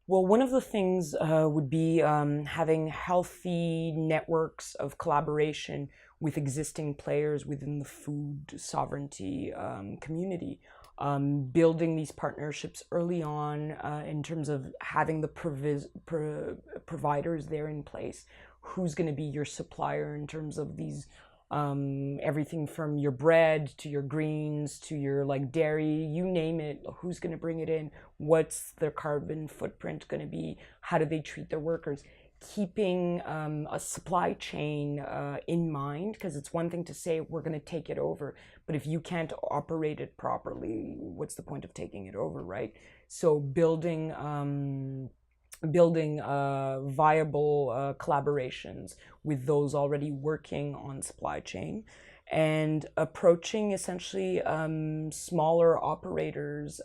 Well, one of the things would be having healthy networks of collaboration with existing players within the food sovereignty community. Building these partnerships early on in terms of having the providers there in place. Who's going to be your supplier in terms of these everything from your bread to your greens to your like dairy, you name it, who's going to bring it in, what's their carbon footprint going to be, how do they treat their workers, keeping a supply chain in mind, because it's one thing to say we're going to take it over, but if you can't operate it properly, what's the point of taking it over, right? So building viable collaborations with those already working on supply chain and approaching essentially smaller operators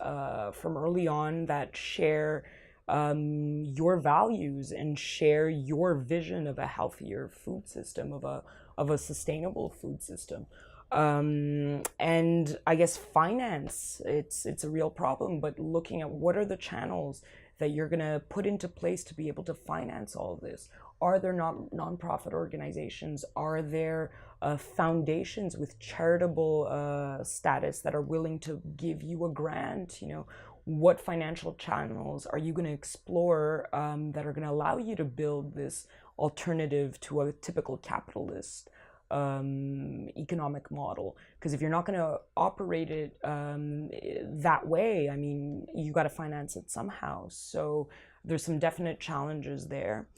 from early on that share your values and share your vision of a healthier food system, of a sustainable food system. And I guess finance, it's a real problem, but looking at what are the channels that you're going to put into place to be able to finance all of this. Are there not nonprofit organizations? Are there foundations with charitable status that are willing to give you a grant? You know, what financial channels are you going to explore that are going to allow you to build this alternative to a typical capitalist economic model? Because if you're not going to operate it that way, I mean, you got to finance it somehow. So there's some definite challenges there.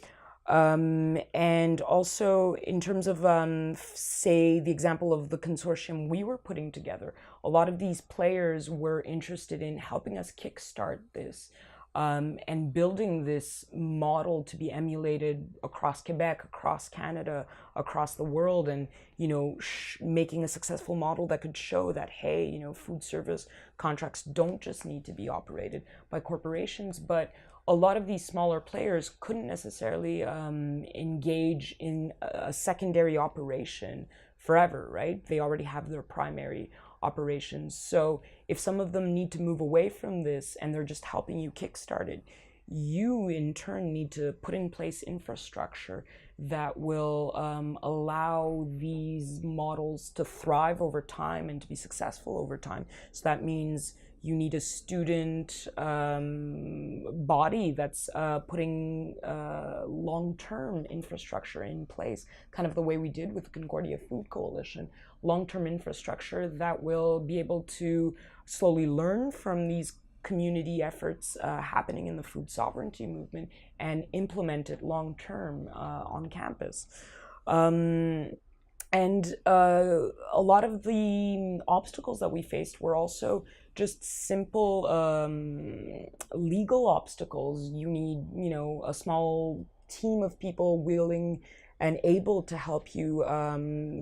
And also in terms of, say, the example of the consortium we were putting together, a lot of these players were interested in helping us kickstart this. And building this model to be emulated across Quebec, across Canada, across the world, and making a successful model that could show that, hey, food service contracts don't just need to be operated by corporations, but a lot of these smaller players couldn't necessarily engage in a secondary operation forever, right? They already have their primary operations. So if some of them need to move away from this and they're just helping you kickstart it, you in turn need to put in place infrastructure that will allow these models to thrive over time and to be successful over time. So that means you need a student body that's putting long-term infrastructure in place, kind of the way we did with the Concordia Food Coalition. Long-term infrastructure that will be able to slowly learn from these community efforts happening in the food sovereignty movement and implement it long-term on campus. And a lot of the obstacles that we faced were also just simple legal obstacles. You need, a small team of people willing and able to help you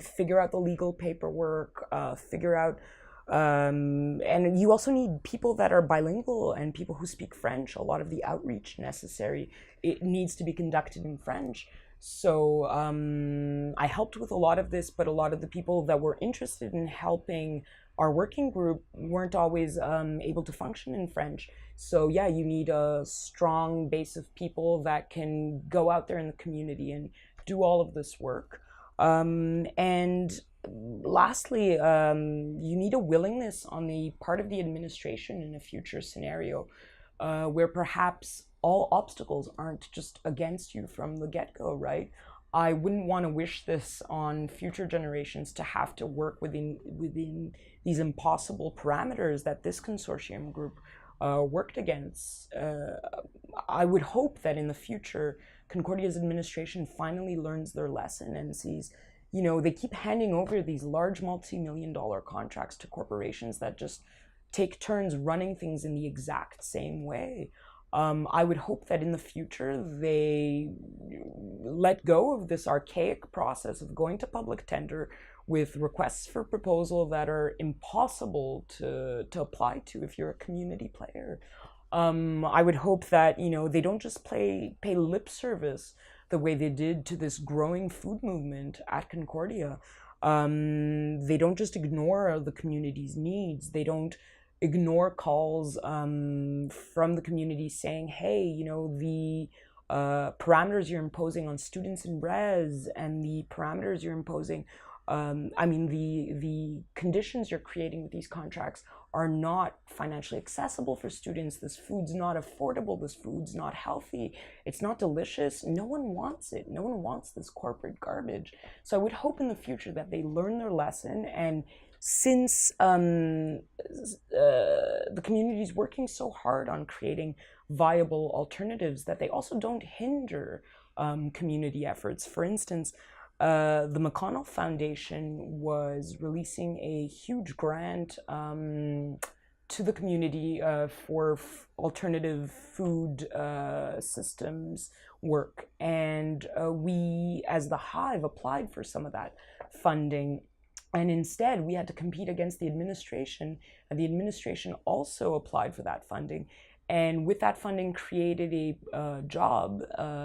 figure out the legal paperwork, figure out, and you also need people that are bilingual and people who speak French. A lot of the outreach necessary, it needs to be conducted in French. So I helped with a lot of this, but a lot of the people that were interested in helping our working group weren't always able to function in French. So yeah, you need a strong base of people that can go out there in the community and do all of this work. And lastly, you need a willingness on the part of the administration in a future scenario where perhaps all obstacles aren't just against you from the get-go, right? I wouldn't want to wish this on future generations to have to work within these impossible parameters that this consortium group worked against. I would hope that in the future, Concordia's administration finally learns their lesson and sees, they keep handing over these large multi-million-dollar contracts to corporations that just take turns running things in the exact same way. I would hope that in the future they let go of this archaic process of going to public tender with requests for proposal that are impossible to apply to if you're a community player. I would hope that, they don't just pay lip service the way they did to this growing food movement at Concordia. They don't just ignore the community's needs. They don't ignore calls from the community saying, hey, the parameters you're imposing on students in res and the parameters you're imposing, the conditions you're creating with these contracts are not financially accessible for students. This food's not affordable. This food's not healthy. It's not delicious. No one wants it. No one wants this corporate garbage. So I would hope in the future that they learn their lesson, and since the community is working so hard on creating viable alternatives, that they also don't hinder community efforts. For instance, the McConnell Foundation was releasing a huge grant to the community for alternative food systems work. And we, as the Hive, applied for some of that funding. And instead, we had to compete against the administration, and the administration also applied for that funding. And with that funding, created a job.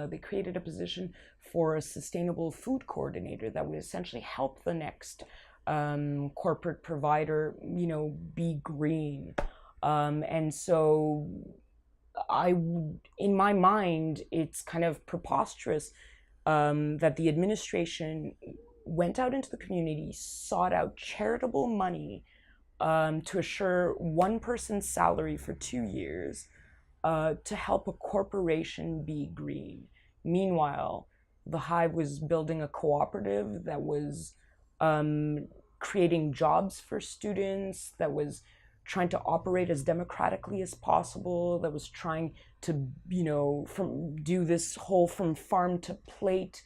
They created a position for a sustainable food coordinator that would essentially help the next corporate provider, be green. And so, in my mind, it's kind of preposterous that the administration went out into the community, sought out charitable money to assure one person's salary for 2 years to help a corporation be green. Meanwhile, the Hive was building a cooperative that was creating jobs for students, that was trying to operate as democratically as possible, that was trying to, do this whole from farm to plate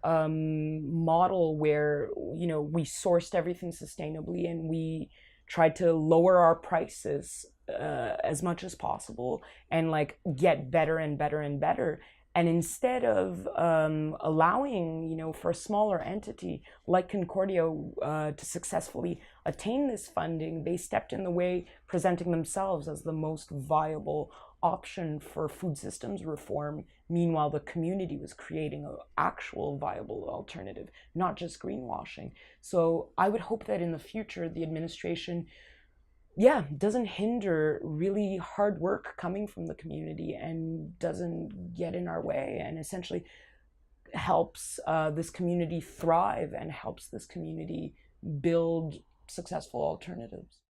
model where we sourced everything sustainably, and we tried to lower our prices as much as possible, and like get better and better and better. And instead of allowing for a smaller entity like Concordia to successfully attain this funding, they stepped in the way, presenting themselves as the most viable option for food systems reform. Meanwhile, the community was creating an actual viable alternative, not just greenwashing. So I would hope that in the future, the administration, doesn't hinder really hard work coming from the community, and doesn't get in our way, and essentially helps this community thrive, and helps this community build successful alternatives.